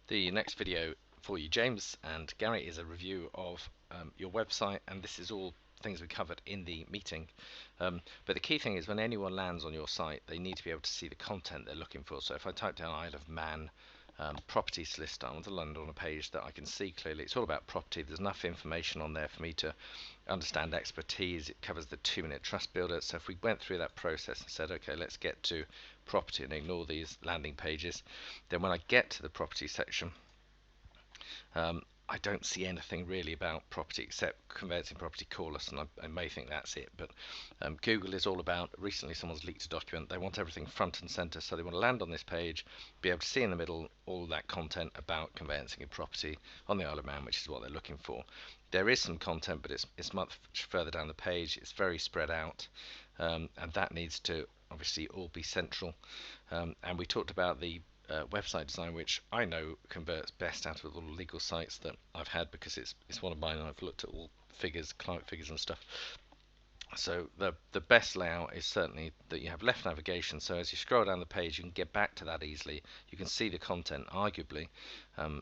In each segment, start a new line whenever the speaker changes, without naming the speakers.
The next video for you, James and Gary, is a review of your website, and this is all things we covered in the meeting. But the key thing is when anyone lands on your site, they need to be able to see the content they're looking for. So if I type down Isle of Man properties list, I want to land on a page that I can see clearly. It's all about property. There's enough information on there for me to understand expertise. It covers the 2-minute trust builder. So if we went through that process and said, okay, let's get to property and ignore these landing pages, then when I get to the property section, I don't see anything really about property except converting property call us, and I may think that's it, but Google is all about, recently someone's leaked a document, they want everything front and center, so they want to land on this page, be able to see in the middle all that content about conveyancing a property on the Isle of Man, which is what they're looking for. There is some content, but it's much further down the page, it's very spread out, and that needs to obviously all be central. And we talked about the website design, which I know converts best out of all the legal sites that I've had, because it's one of mine and I've looked at all figures, client figures and stuff. So the best layout is certainly that you have left navigation, so as you scroll down the page you can get back to that easily. You can see the content. Arguably,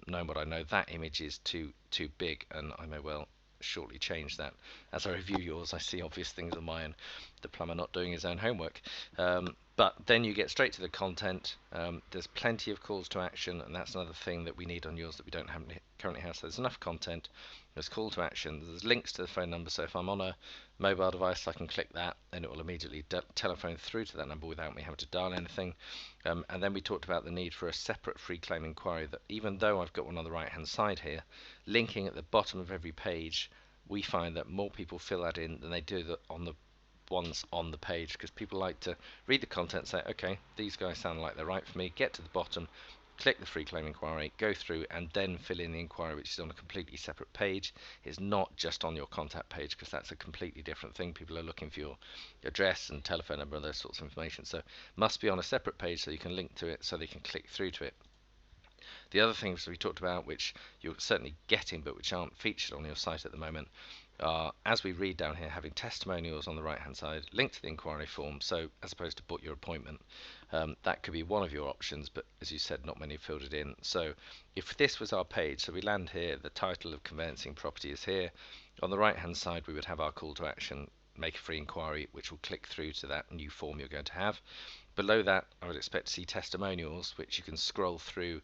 knowing what I know, that image is too big, and I may well shortly change that. As I review yours, I see obvious things on mine. The plumber not doing his own homework. But then you get straight to the content. There's plenty of calls to action, and that's another thing that we need on yours that we don't have currently have. So there's enough content. There's call to action. There's links to the phone number. So if I'm on a mobile device, I can click that, and it will immediately telephone through to that number without me having to dial anything. And then we talked about the need for a separate free claim inquiry, that even though I've got one on the right hand side here, linking at the bottom of every page, we find that more people fill that in than they do on the ones on the page, because people like to read the content, say, okay, these guys sound like they're right for me, get to the bottom, click the free claim inquiry, go through, and then fill in the inquiry, which is on a completely separate page. It's not just on your contact page, because that's a completely different thing. People are looking for your address and telephone number and those sorts of information, so must be on a separate page so you can link to it, so they can click through to it. The other things we talked about, which you're certainly getting but which aren't featured on your site at the moment, as we read down here, having testimonials on the right hand side, linked to the inquiry form. So as opposed to book your appointment, that could be one of your options, but as you said, not many have filled it in. So if this was our page, so we land here, the title of conveyancing property is here. On the right hand side we would have our call to action, make a free inquiry, which will click through to that new form you're going to have. Below that I would expect to see testimonials, which you can scroll through,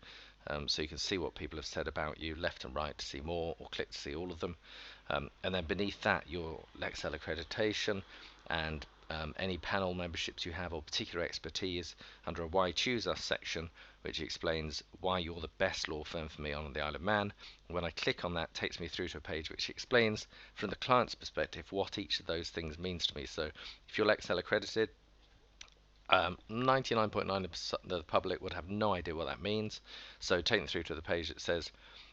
so you can see what people have said about you left and right to see more, or click to see all of them. And then beneath that, your Lexel accreditation and any panel memberships you have or particular expertise under a Why Choose Us section, which explains why you're the best law firm for me on the Isle of Man. When I click on that, it takes me through to a page which explains from the client's perspective what each of those things means to me. So if you're Lexel accredited, 99.9% of the public would have no idea what that means. So take them through to the page that says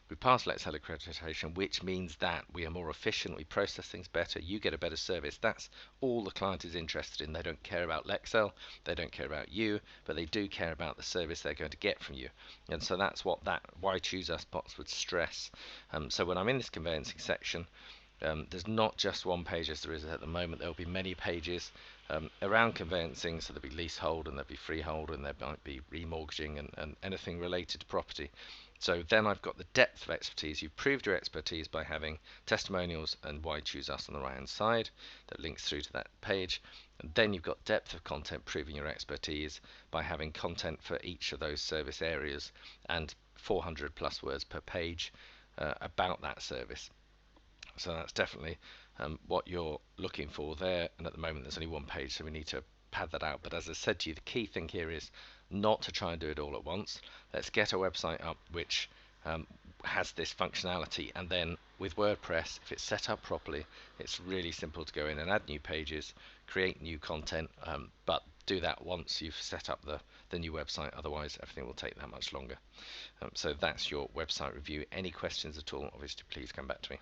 we passed Lexel accreditation, which means that we are more efficient, we process things better, you get a better service. That's all the client is interested in. They don't care about Lexel, they don't care about you, but they do care about the service they're going to get from you. And so that's what that Why Choose Us box would stress. So when I'm in this conveyancing section, there's not just one page as there is at the moment. There will be many pages around conveyancing, so there'll be leasehold and there'll be freehold and there might be remortgaging and anything related to property. So then I've got the depth of expertise. You've proved your expertise by having testimonials and Why Choose Us on the right hand side that links through to that page. And then you've got depth of content, proving your expertise by having content for each of those service areas and 400 plus words per page about that service. So that's definitely what you're looking for there, and at the moment there's only one page, so we need to pad that out. But as I said to you, the key thing here is not to try and do it all at once. Let's get a website up which has this functionality, and then with WordPress, if it's set up properly, it's really simple to go in and add new pages, create new content, but do that once you've set up the new website, otherwise everything will take that much longer. So that's your website review. Any questions at all, obviously please come back to me.